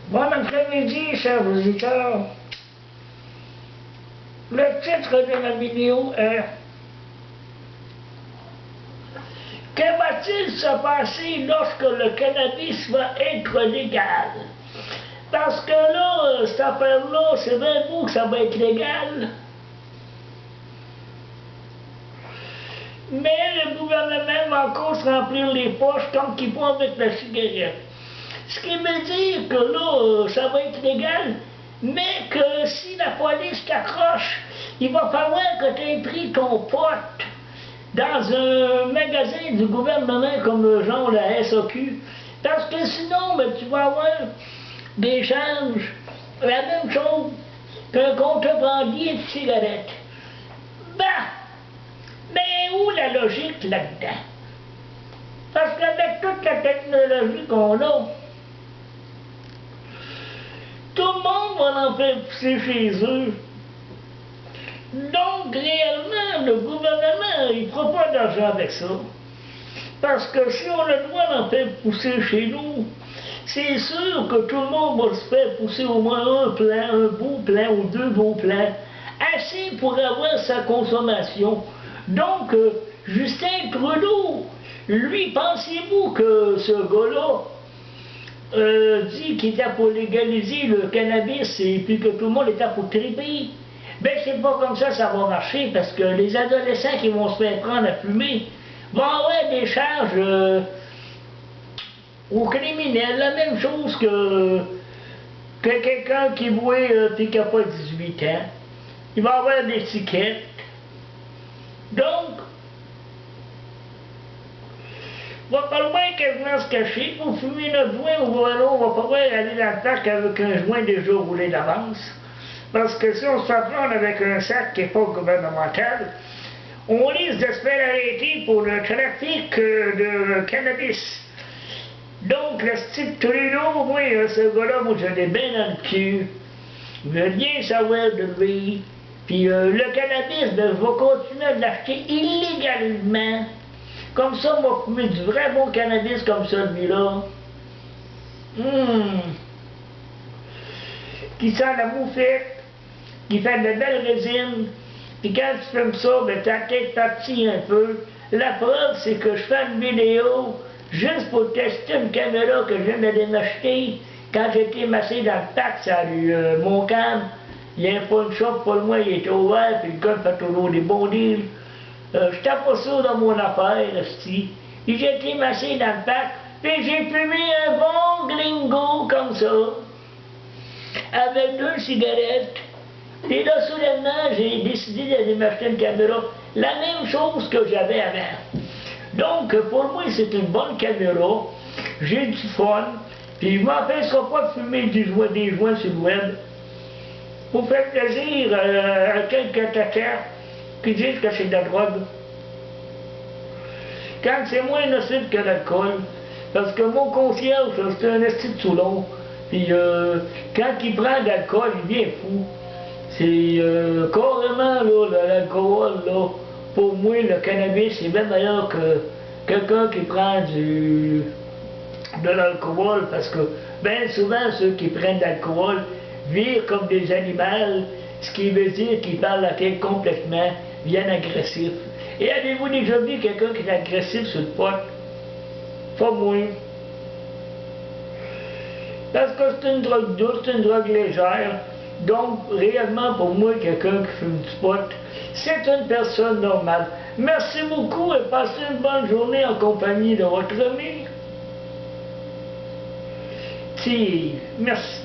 Bon après-midi, chers auditeurs. Le titre de la vidéo est Que va-t-il se passer lorsque le cannabis va être légal? Parce que là, cette affaire-là, c'est bien beau que ça va être légal. Mais le gouvernement va encore se remplir les poches comme qu'ils font avec la cigarette. Ce qui veut dire que là, ça va être légal, mais que si la police t'accroche, il va falloir que tu aies pris ton pote dans un magasin du gouvernement comme genre la SAQ. Parce que sinon, ben, tu vas avoir des charges, la même chose qu'un contrebandier de cigarettes. Mais où la logique là-dedans? Parce qu'avec toute la technologie qu'on a, tout le monde va en faire pousser chez eux. Donc, réellement, le gouvernement, il ne fera pas d'argent avec ça. Parce que si on a le droit d'en faire pousser chez nous, c'est sûr que tout le monde va se faire pousser au moins un plant, un beau plant ou deux beaux plants, assez pour avoir sa consommation. Donc, Justin Trudeau, lui, pensez-vous que ce gars-là dit qu'il était pour légaliser le cannabis et puis que tout le monde était pour triper? Ben, c'est pas comme ça va marcher, parce que les adolescents qui vont se faire prendre à fumer vont avoir des charges aux criminels, la même chose que quelqu'un qui boit et qui n'a pas 18 ans. Il va avoir des tickets. Donc, il va falloir quasiment se cacher pour fumer notre joint, ou alors on va falloir aller dans le parc avec un joint déjà roulé d'avance. Parce que si on se fait prendre avec un sac qui n'est pas gouvernemental, on risque de se faire arrêter pour le trafic de cannabis. Donc, le style Trudeau, moi, ce gars-là, moi, je l'ai bien dans le cul. Je veux rien savoir de lui. Puis le cannabis, ben, je vais continuer à l'acheter illégalement. Comme ça, on va fumer du vrai bon cannabis comme celui-là. Qui sent la moufette, qui fait de belles résines. Puis quand tu fumes ça, ben, ta tête partie un peu. La preuve, c'est que je fais une vidéo juste pour tester une caméra que je viens d'aller m'acheter. Quand j'étais massé dans le parc, ça a eu mon cam. Il y a un pawn shop pas loin, il était ouvert, puis le gars fait toujours des bons deals. J'étais pas sûr dans mon affaire, esti. Puis j'ai été massé dans le parc, puis j'ai fumé un bon gringo comme ça, avec 2 cigarettes. Et là, soudainement, j'ai décidé d'aller m'acheter une caméra, la même chose que j'avais avant. Donc, pour moi, c'est une bonne caméra, j'ai du fun, puis je m'empêcherai pas de fumer des joints sur le web. Pour faire plaisir à quelques tatas qui disent que c'est de la drogue. Quand c'est moins nocif que l'alcool, parce que mon concierge, c'est un esti de Toulon, puis quand il prend de l'alcool, il devient fou. C'est carrément, là, l'alcool, là, pour moi, le cannabis, c'est bien meilleur que quelqu'un qui prend de l'alcool, parce que bien souvent, ceux qui prennent de l'alcool virent comme des animaux, ce qui veut dire qu'ils parlent la tête complètement, viennent agressifs. Et avez-vous déjà vu quelqu'un qui est agressif sur le pot? Pas moi. Parce que c'est une drogue douce, c'est une drogue légère. Donc, réellement, pour moi, quelqu'un qui fume du pot, c'est une personne normale. Merci beaucoup et passez une bonne journée en compagnie de votre ami. Merci.